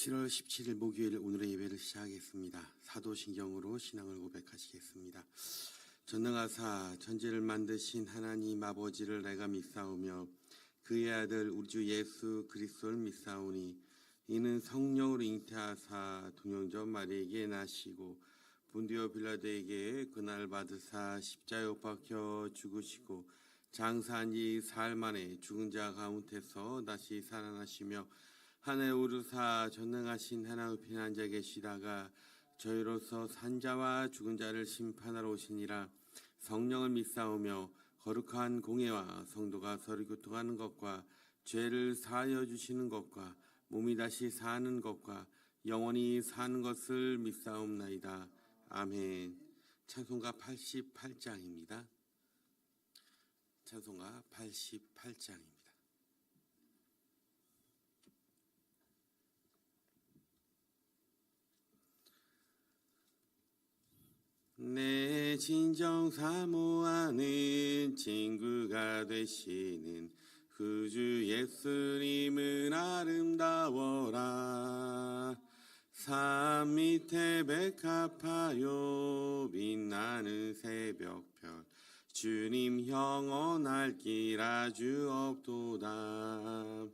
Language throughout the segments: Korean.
7월 17일 목요일 오늘의 예배를 시작하겠습니다. 사도신경으로 신앙을 고백하시겠습니다. 전능하사 천지를 만드신 하나님 아버지를 내가 믿사오며 그의 아들 우리 주 예수 그리스도를 믿사오니 이는 성령으로 잉태하사 동영전 마리에게 나시고 본디오 빌라도에게 그날 받으사 십자가에 못 박혀 죽으시고 장사한 지 사흘 만에 죽은 자 가운데서 다시 살아나시며 하늘에 오르사 전능하신 하나님 우편에 앉아 계시다가 저희로서 산자와 죽은 자를 심판하러 오시니라. 성령을 믿사오며 거룩한 공예와 성도가 서로 교통하는 것과 죄를 사하여 주시는 것과 몸이 다시 사는 것과 영원히 사는 것을 믿사옵나이다. 아멘. 찬송가 88장입니다. 찬송가 88장입니다. 내 진정 사모하는 친구가 되시는 구주 예수님은 아름다워라. 산 밑에 백합하여 빛나는 새벽별 주님 영원할 길 아주 없도다.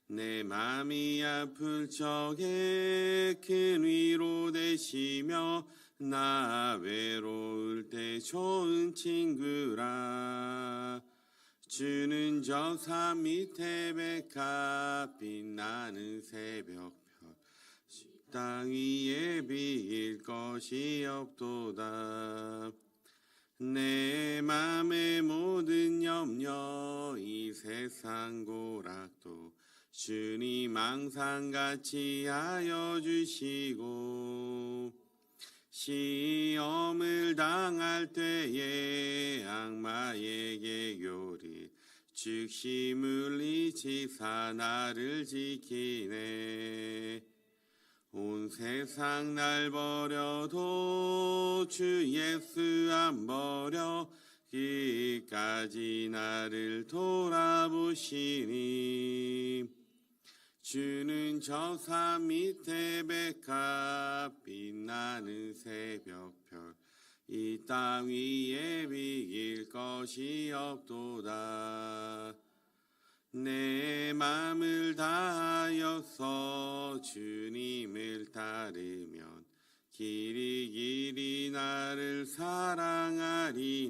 내 맘이 아플 적에 큰 위로 되시며 나 외로울 때 좋은 친구라. 주는 저 산 밑에 백합 빛나는 새벽별 식당 위에 비일 것이 없도다. 내 맘의 모든 염려 이 세상 고락도 주님 항상 같이 하여 주시고 시험을 당할 때에 악마에게 요리 즉시 물리치사 나를 지키네. 온 세상 날 버려도 주 예수 안 버려 끝까지 나를 돌아보시니. 주는 저 산 밑에 백합 빛나는 새벽별 이 땅 위에 비길 것이 없도다. 내 맘을 다하여서 주님을 따르면 길이 나를 사랑하리니.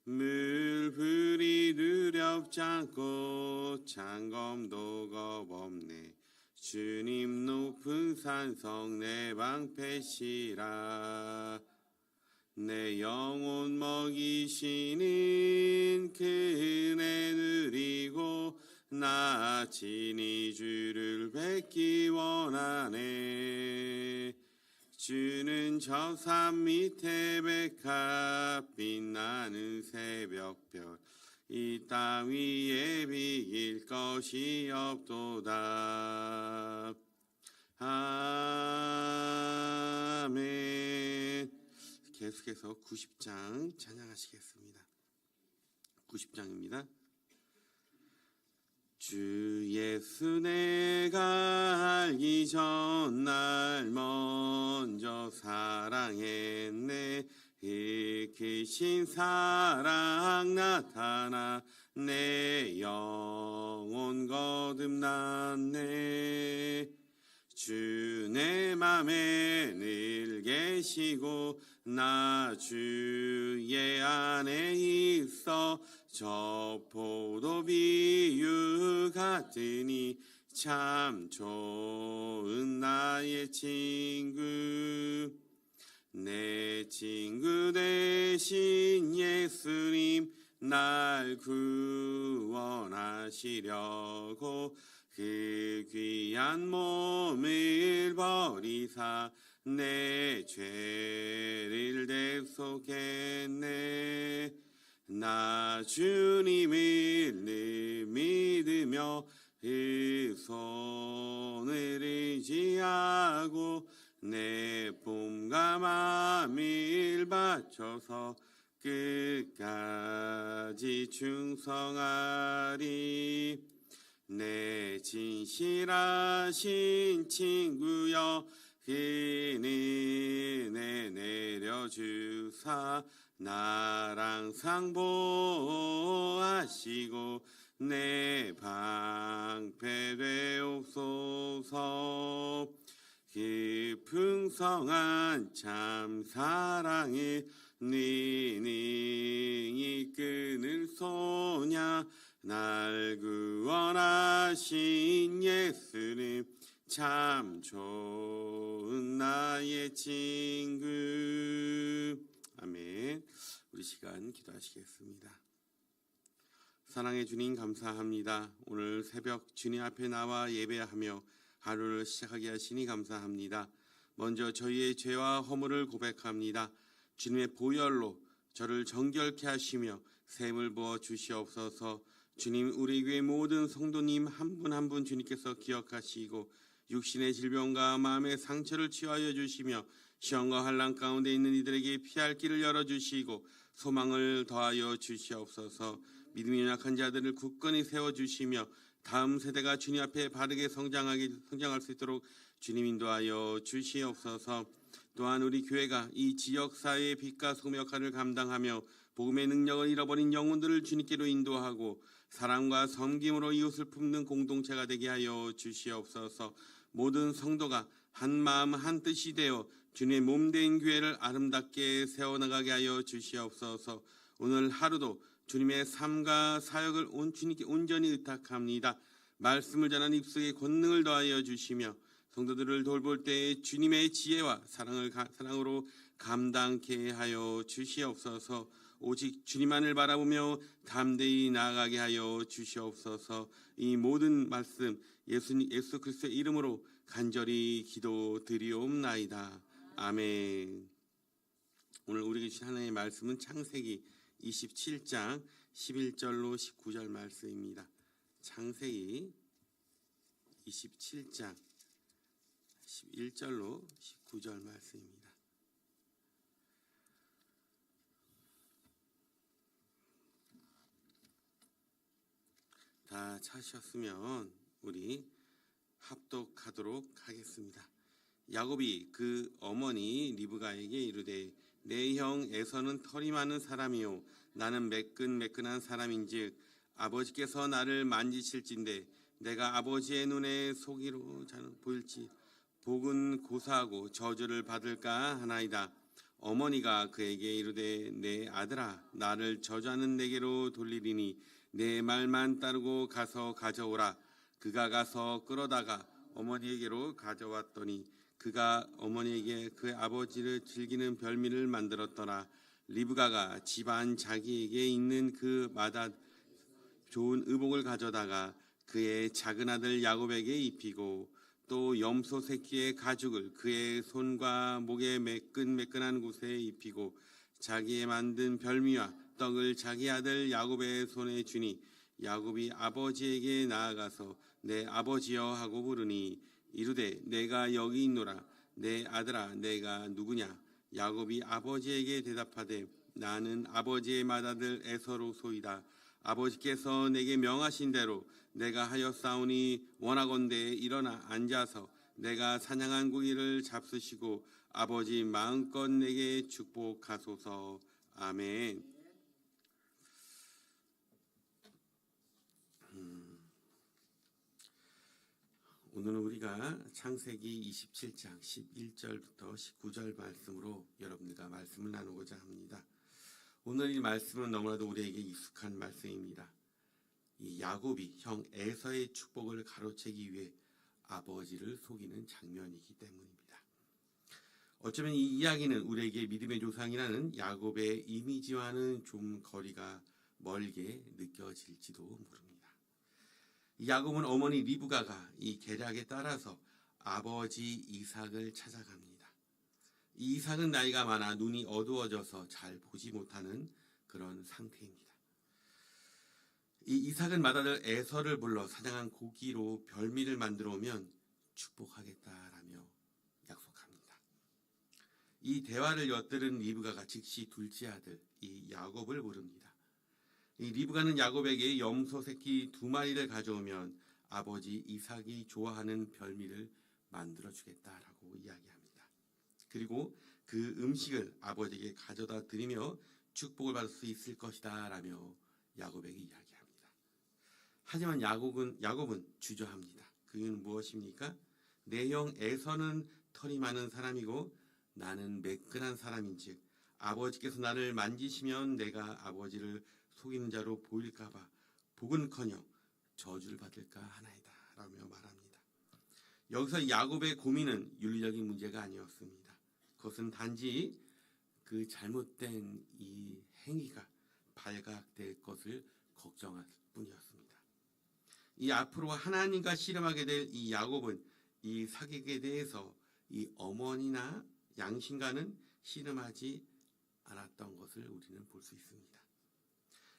물불이 두렵지 않고 창검도 겁없네. 주님 높은 산성 내 방패시라. 내 영혼 먹이시는 그 은혜 누리고 나 친히 주를 뵙기 원하네. 주는 저 산 밑에 백합 빛나는 새벽별 이 땅 위에 비길 것이 없도다. 아멘. 계속해서 90장 찬양하시겠습니다. 90장입니다. 주 예수 내가 알기 전날 먼저 사랑했네. 그 크신 사랑 나타나 내 영혼 거듭났네. 주 내 맘에 늘 계시고 나 주의 안에 있어. 저 포도 비유 같으니 참 좋은 나의 친구. 내 친구 되신 예수님 날 구원하시려고 그 귀한 몸을 버리사 내 죄를 대속했네. 나 주님을 늘 믿으며 그 손을 의지하고 내 몸과 마음을 바쳐서 끝까지 충성하리. 내 진실하신 친구여 긴 은혜 내려주사 나랑 상보하시고 내 방패 되옵소서. 풍성한 참 사랑에 능히 끈을 소냐 날 구원하신 예수님 참 좋은 나의 친구. 아멘. 우리 시간 기도하시겠습니다. 사랑의 주님 감사합니다. 오늘 새벽 주님 앞에 나와 예배하며 하루를 시작하게 하시니 감사합니다. 먼저 저희의 죄와 허물을 고백합니다. 주님의 보혈로 저를 정결케 하시며 샘을 부어 주시옵소서. 주님, 우리 교회 모든 성도님 한 분 한 분 주님께서 기억하시고 육신의 질병과 마음의 상처를 치유하여 주시며 시험과 환난 가운데 있는 이들에게 피할 길을 열어주시고 소망을 더하여 주시옵소서. 믿음이 연약한 자들을 굳건히 세워주시며 다음 세대가 주님 앞에 바르게 성장할 수 있도록 주님 인도하여 주시옵소서. 또한 우리 교회가 이 지역사회의 빛과 소금 역할을 감당하며 복음의 능력을 잃어버린 영혼들을 주님께로 인도하고 사랑과 섬김으로 이웃을 품는 공동체가 되게 하여 주시옵소서. 모든 성도가 한 마음 한 뜻이 되어 주님의 몸된 교회를 아름답게 세워나가게 하여 주시옵소서. 오늘 하루도 주님의 삶과 사역을 주님께 온전히 의탁합니다. 말씀을 전하는 입술에 권능을 더하여 주시며 성도들을 돌볼 때에 주님의 지혜와 사랑으로 감당케 하여 주시옵소서. 오직 주님만을 바라보며 담대히 나아가게 하여 주시옵소서. 이 모든 말씀 예수 그리스도의 이름으로 간절히 기도드리옵나이다. 아멘. 오늘 우리에게 주신 하나님의 말씀은 창세기 27장 11절로 19절 말씀입니다. 창세기 27장 11절로 19절 말씀입니다. 다 찾으셨으면 우리 합독하도록 하겠습니다. 야곱이 그 어머니 리브가에게 이르되 내 형 에서는 털이 많은 사람이요 나는 매끈매끈한 사람인즉 아버지께서 나를 만지실진데 내가 아버지의 눈에 속이로 보일지 복은 고사하고 저주를 받을까 하나이다. 어머니가 그에게 이르되 내 아들아 나를 저주하는 내게로 돌리리니 내 말만 따르고 가서 가져오라. 그가 가서 끌어다가 어머니에게로 가져왔더니 그가 어머니에게 그 아버지를 즐기는 별미를 만들었더라. 리브가가 집안 자기에게 있는 그 마다 좋은 의복을 가져다가 그의 작은 아들 야곱에게 입히고 또 염소 새끼의 가죽을 그의 손과 목의 매끈매끈한 곳에 입히고 자기의 만든 별미와 떡을 자기 아들 야곱의 손에 주니 야곱이 아버지에게 나아가서 내 아버지여 하고 부르니 이르되 내가 여기 있노라. 내 아들아 내가 누구냐? 야곱이 아버지에게 대답하되 나는 아버지의 맏아들 에서로소이다. 아버지께서 내게 명하신 대로 내가 하였사오니 원하건대 일어나 앉아서 내가 사냥한 고기를 잡수시고 아버지 마음껏 내게 축복하소서. 아멘. 오늘은 우리가 창세기 27장 11절부터 19절 말씀으로 여러분들과 말씀을 나누고자 합니다. 오늘 이 말씀은 너무나도 우리에게 익숙한 말씀입니다. 이 야곱이 형 에서의 축복을 가로채기 위해 아버지를 속이는 장면이기 때문입니다. 어쩌면 이 이야기는 우리에게 믿음의 조상이라는 야곱의 이미지와는 좀 거리가 멀게 느껴질지도 모릅니다. 야곱은 어머니 리브가가 이 계략에 따라서 아버지 이삭을 찾아갑니다. 이 이삭은 나이가 많아 눈이 어두워져서 잘 보지 못하는 그런 상태입니다. 이 이삭은 맏아들 에서를 불러 사냥한 고기로 별미를 만들어 오면 축복하겠다라며 약속합니다. 이 대화를 엿들은 리브가가 즉시 둘째 아들 이 야곱을 부릅니다. 이 리브가는 야곱에게 염소 새끼 2마리를 가져오면 아버지 이삭이 좋아하는 별미를 만들어 주겠다라고 이야기합니다. 그리고 그 음식을 아버지에게 가져다 드리며 축복을 받을 수 있을 것이다 라며 야곱에게 이야기합니다. 하지만 야곱은 주저합니다. 그 이유는 무엇입니까? 내 형 에서는 털이 많은 사람이고 나는 매끈한 사람인즉 아버지께서 나를 만지시면 내가 아버지를 속이는 자로 보일까봐 복은커녕 저주를 받을까 하나이다 라며 말합니다. 여기서 야곱의 고민은 윤리적인 문제가 아니었습니다. 그것은 단지 그 잘못된 이 행위가 발각될 것을 걱정할 뿐이었습니다. 이 앞으로 하나님과 씨름하게 될 이 야곱은 이 사객에 대해서 이 어머니나 양심과는 씨름하지 않았던 것을 우리는 볼 수 있습니다.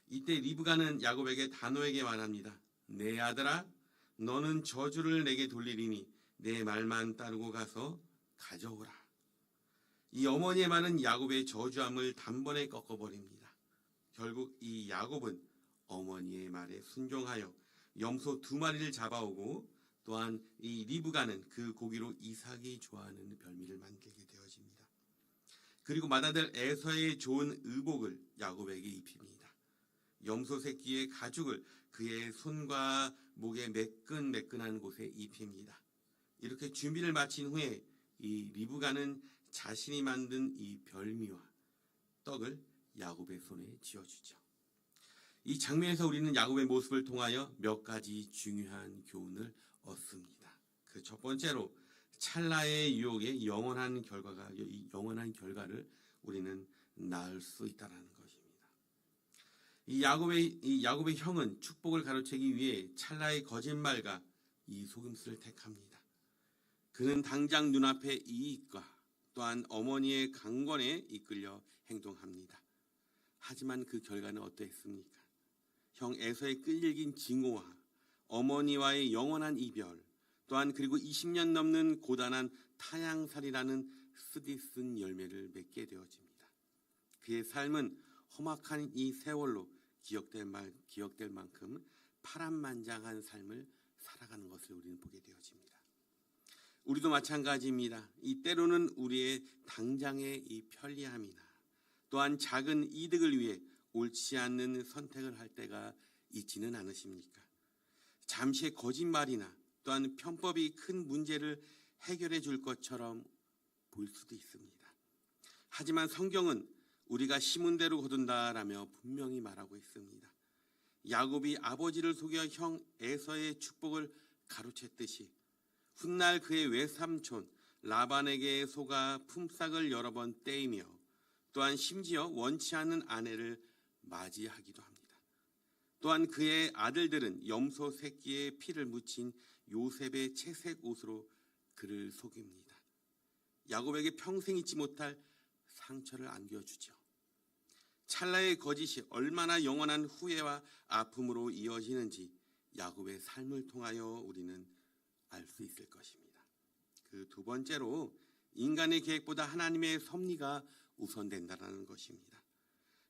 이때 리브가는 야곱에게 단호하게 말합니다. 내 아들아, 너는 저주를 내게 돌리리니 내 말만 따르고 가서 가져오라. 이 어머니의 말은 야곱의 저주함을 단번에 꺾어버립니다. 결국 이 야곱은 어머니의 말에 순종하여 염소 2마리를 잡아오고 또한 이 리브가는 그 고기로 이삭이 좋아하는 별미를 만들게 되어집니다. 그리고 맏아들 에서의 좋은 의복을 야곱에게 입힙니다. 염소 새끼의 가죽을 그의 손과 목의 매끈매끈한 곳에 입힙니다. 이렇게 준비를 마친 후에 이 리브가는 자신이 만든 이 별미와 떡을 야곱의 손에 쥐어주죠. 이 장면에서 우리는 야곱의 모습을 통하여 몇 가지 중요한 교훈을 얻습니다. 그 첫 번째로 찰나의 유혹에 영원한 결과를 우리는 낳을 수 있다는 것입니다. 이 야곱의 형은 축복을 가로채기 위해 찰나의 거짓말과 이 속임수를 택합니다. 그는 당장 눈앞의 이익과 또한 어머니의 강권에 이끌려 행동합니다. 하지만 그 결과는 어떠했습니까? 형 에서의 끈질긴 증오와 어머니와의 영원한 이별, 또한 그리고 20년 넘는 고단한 타향살이라는 쓰디쓴 열매를 맺게 되어집니다. 그의 삶은 험악한 이 세월로 기억될 만큼 파란만장한 삶을 살아가는 것을 우리는 보게 되어집니다. 우리도 마찬가지입니다. 이 때로는 우리의 당장의 이 편리함이나 또한 작은 이득을 위해 옳지 않는 선택을 할 때가 있지는 않으십니까? 잠시의 거짓말이나 또한 편법이 큰 문제를 해결해 줄 것처럼 보일 수도 있습니다. 하지만 성경은 우리가 심은 대로 거둔다라며 분명히 말하고 있습니다. 야곱이 아버지를 속여 형 에서의 축복을 가로챘듯이 훗날 그의 외삼촌 라반에게 속아 품삯을 여러 번 떼이며 또한 심지어 원치 않는 아내를 맞이하기도 합니다. 또한 그의 아들들은 염소 새끼의 피를 묻힌 요셉의 채색 옷으로 그를 속입니다. 야곱에게 평생 잊지 못할 상처를 안겨주죠. 찰나의 거짓이 얼마나 영원한 후회와 아픔으로 이어지는지 야곱의 삶을 통하여 우리는 알 수 있을 것입니다. 그 두 번째로 인간의 계획보다 하나님의 섭리가 우선된다는 것입니다.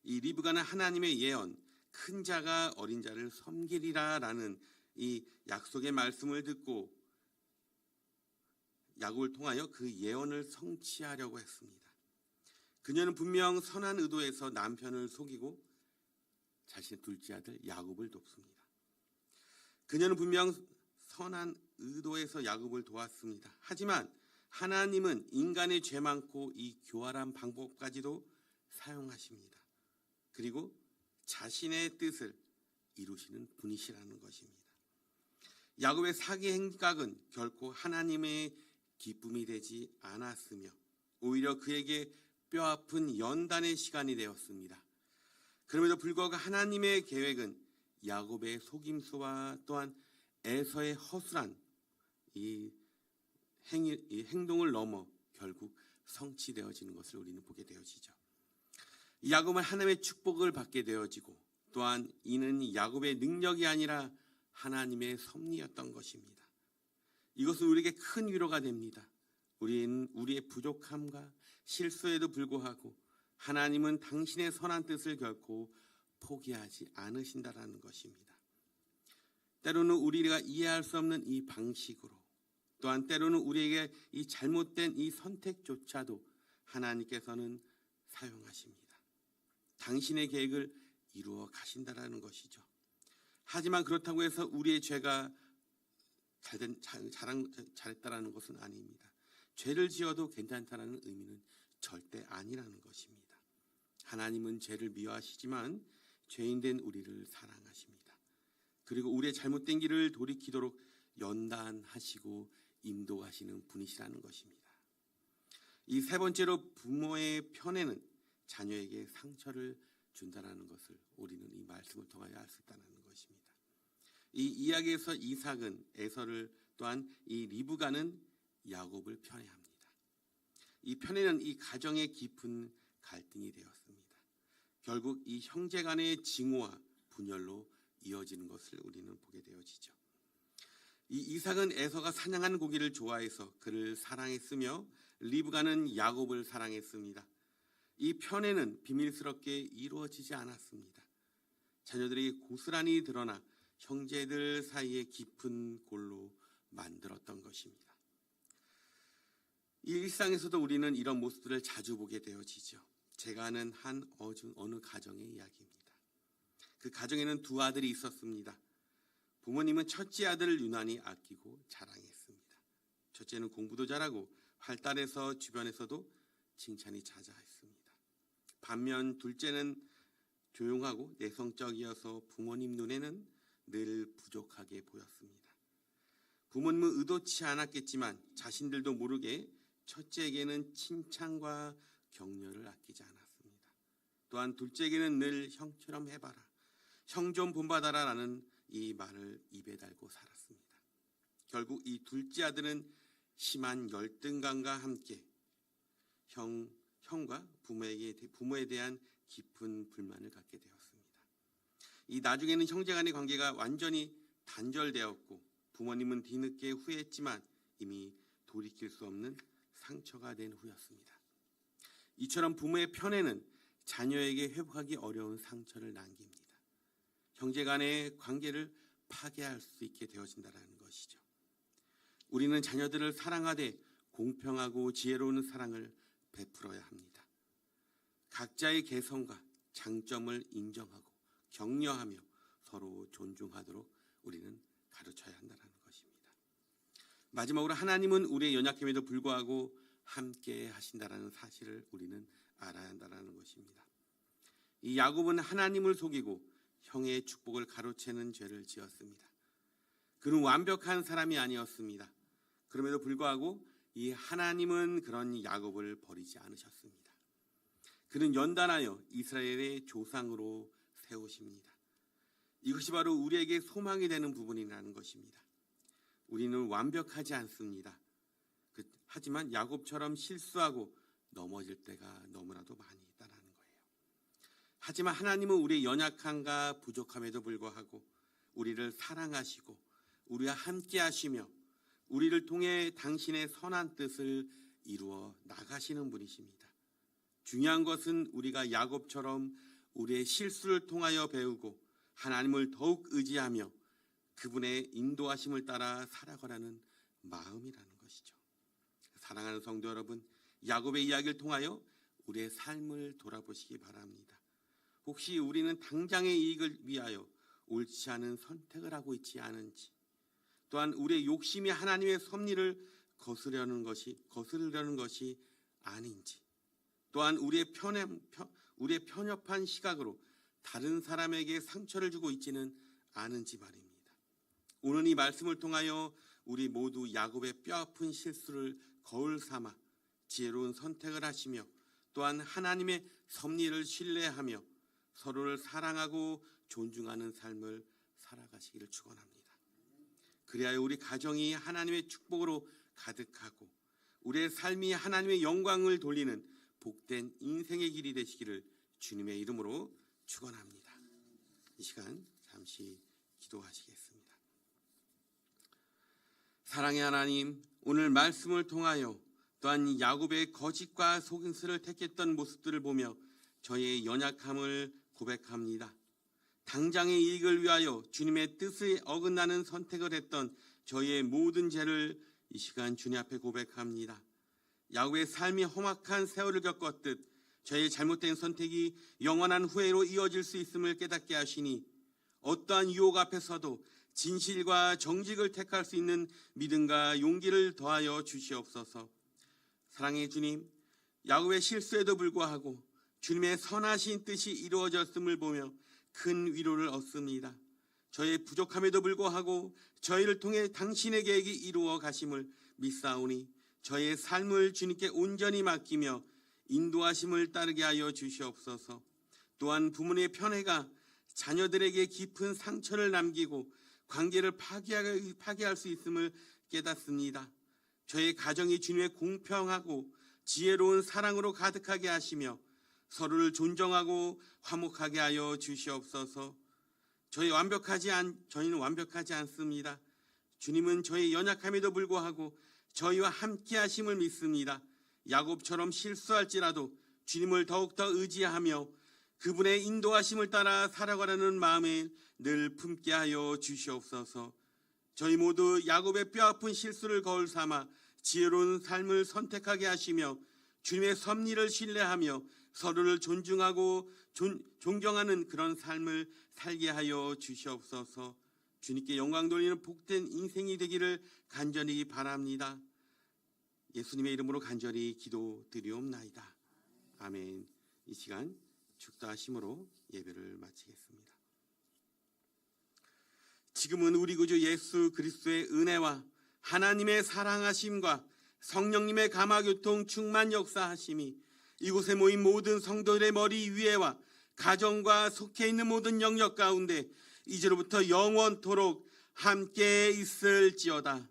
이 리브가는 하나님의 예언, 큰 자가 어린 자를 섬기리라라는 이 약속의 말씀을 듣고 야곱을 통하여 그 예언을 성취하려고 했습니다. 그녀는 분명 선한 의도에서 남편을 속이고 자신의 둘째 아들 야곱을 돕습니다. 그녀는 분명 선한 의도에서 야곱을 도왔습니다. 하지만 하나님은 인간의 죄 많고 이 교활한 방법까지도 사용하십니다. 그리고 자신의 뜻을 이루시는 분이시라는 것입니다. 야곱의 사기 행각은 결코 하나님의 기쁨이 되지 않았으며 오히려 그에게 뼈아픈 연단의 시간이 되었습니다. 그럼에도 불구하고 하나님의 계획은 야곱의 속임수와 또한 에서의 허술한 이 행동을 넘어 결국 성취되어지는 것을 우리는 보게 되어지죠. 야곱은 하나님의 축복을 받게 되어지고 또한 이는 야곱의 능력이 아니라 하나님의 섭리였던 것입니다. 이것은 우리에게 큰 위로가 됩니다. 우리는 우리의 부족함과 실수에도 불구하고 하나님은 당신의 선한 뜻을 결코 포기하지 않으신다라는 것입니다. 때로는 우리가 이해할 수 없는 이 방식으로, 또한 때로는 우리에게 이 잘못된 이 선택조차도 하나님께서는 사용하십니다. 당신의 계획을 이루어 가신다라는 것이죠. 하지만 그렇다고 해서 우리의 죄가 잘했다라는 것은 아닙니다. 죄를 지어도 괜찮다라는 의미는 절대 아니라는 것입니다. 하나님은 죄를 미워하시지만 죄인된 우리를 사랑하십니다. 그리고 우리의 잘못된 길을 돌이키도록 연단하시고 인도하시는 분이시라는 것입니다. 이 세 번째로 부모의 편애는 자녀에게 상처를 준다는 것을 우리는 이 말씀을 통하여 알 수 있다는 것입니다. 이 이야기에서 이삭은 에서를, 또한 이 리브가는 야곱을 편애합니다. 이 편애는 이 가정의 깊은 갈등이 되었습니다. 결국 이 형제 간의 징후와 분열로 이어지는 것을 우리는 보게 되어지죠. 이 이삭은 에서가 사냥한 고기를 좋아해서 그를 사랑했으며 리브가는 야곱을 사랑했습니다. 이 편애는 비밀스럽게 이루어지지 않았습니다. 자녀들이 고스란히 드러나 형제들 사이에 깊은 골로 만들었던 것입니다. 이 일상에서도 우리는 이런 모습들을 자주 보게 되어지죠. 제가 아는 어느 가정의 이야기입니다. 그 가정에는 두 아들이 있었습니다. 부모님은 첫째 아들을 유난히 아끼고 자랑했습니다. 첫째는 공부도 잘하고 활달해서 주변에서도 칭찬이 자자했습니다. 반면 둘째는 조용하고 내성적이어서 부모님 눈에는 늘 부족하게 보였습니다. 부모님은 의도치 않았겠지만 자신들도 모르게 첫째에게는 칭찬과 격려를 아끼지 않았습니다. 또한 둘째에게는 늘 형처럼 해봐라, 형 좀 본받아라 라는 이 말을 입에 달고 살았습니다. 결국 이 둘째 아들은 심한 열등감과 함께 형과 부모에 대한 깊은 불만을 갖게 되었습니다. 이 나중에는 형제 간의 관계가 완전히 단절되었고 부모님은 뒤늦게 후회했지만 이미 돌이킬 수 없는 상처가 된 후였습니다. 이처럼 부모의 편애는 자녀에게 회복하기 어려운 상처를 남깁니다. 형제 간의 관계를 파괴할 수 있게 되어진다는 것이죠. 우리는 자녀들을 사랑하되 공평하고 지혜로운 사랑을 베풀어야 합니다. 각자의 개성과 장점을 인정하고 격려하며 서로 존중하도록 우리는 가르쳐야 한다는 것입니다. 마지막으로 하나님은 우리의 연약함에도 불구하고 함께 하신다는 사실을 우리는 알아야 한다는 것입니다. 이 야곱은 하나님을 속이고 형의 축복을 가로채는 죄를 지었습니다. 그는 완벽한 사람이 아니었습니다. 그럼에도 불구하고 이 하나님은 그런 야곱을 버리지 않으셨습니다. 그는 연단하여 이스라엘의 조상으로 세우십니다. 이것이 바로 우리에게 소망이 되는 부분이라는 것입니다. 우리는 완벽하지 않습니다. 하지만 야곱처럼 실수하고 넘어질 때가 너무나도 많이 있다는 거예요. 하지만 하나님은 우리의 연약함과 부족함에도 불구하고 우리를 사랑하시고 우리와 함께 하시며 우리를 통해 당신의 선한 뜻을 이루어 나가시는 분이십니다. 중요한 것은 우리가 야곱처럼 우리의 실수를 통하여 배우고 하나님을 더욱 의지하며 그분의 인도하심을 따라 살아가라는 마음이라는 것이죠. 사랑하는 성도 여러분, 야곱의 이야기를 통하여 우리의 삶을 돌아보시기 바랍니다. 혹시 우리는 당장의 이익을 위하여 옳지 않은 선택을 하고 있지 않은지, 또한 우리의 욕심이 하나님의 섭리를 거스르려는 것이 아닌지, 또한 우리의 편협한 시각으로 다른 사람에게 상처를 주고 있지는 않은지 말입니다. 오늘 이 말씀을 통하여 우리 모두 야곱의 뼈아픈 실수를 거울 삼아 지혜로운 선택을 하시며 또한 하나님의 섭리를 신뢰하며 서로를 사랑하고 존중하는 삶을 살아가시기를 축원합니다. 그리하여 우리 가정이 하나님의 축복으로 가득하고 우리의 삶이 하나님의 영광을 돌리는 복된 인생의 길이 되시기를 주님의 이름으로 축원합니다. 이 시간 잠시 기도하시겠습니다. 사랑의 하나님, 오늘 말씀을 통하여 또한 야곱의 거짓과 속임수를 택했던 모습들을 보며 저희의 연약함을 고백합니다. 당장의 이익을 위하여 주님의 뜻에 어긋나는 선택을 했던 저희의 모든 죄를 이 시간 주님 앞에 고백합니다. 야곱의 삶이 험악한 세월을 겪었듯 저희의 잘못된 선택이 영원한 후회로 이어질 수 있음을 깨닫게 하시니 어떠한 유혹 앞에서도 진실과 정직을 택할 수 있는 믿음과 용기를 더하여 주시옵소서. 사랑의 주님, 야곱의 실수에도 불구하고 주님의 선하신 뜻이 이루어졌음을 보며 큰 위로를 얻습니다. 저의 부족함에도 불구하고 저희를 통해 당신의 계획이 이루어 가심을 믿사오니 저의 삶을 주님께 온전히 맡기며 인도하심을 따르게 하여 주시옵소서. 또한 부모의 편애가 자녀들에게 깊은 상처를 남기고 관계를 파괴할 수 있음을 깨닫습니다. 저의 가정이 주님의 공평하고 지혜로운 사랑으로 가득하게 하시며 서로를 존중하고 화목하게 하여 주시옵소서. 저희는 완벽하지 않습니다. 주님은 저희 연약함에도 불구하고 저희와 함께 하심을 믿습니다. 야곱처럼 실수할지라도 주님을 더욱더 의지하며 그분의 인도하심을 따라 살아가려는 마음에 늘 품게 하여 주시옵소서. 저희 모두 야곱의 뼈아픈 실수를 거울 삼아 지혜로운 삶을 선택하게 하시며 주님의 섭리를 신뢰하며 서로를 존중하고 존경하는 그런 삶을 살게 하여 주시옵소서. 주님께 영광 돌리는 복된 인생이 되기를 간절히 바랍니다. 예수님의 이름으로 간절히 기도드리옵나이다. 아멘. 이 시간 축도하심으로 예배를 마치겠습니다. 지금은 우리 구주 예수 그리스도의 은혜와 하나님의 사랑하심과 성령님의 감화교통 충만 역사하심이 이곳에 모인 모든 성도들의 머리 위에와 가정과 속해 있는 모든 영역 가운데 이제로부터 영원토록 함께 있을지어다.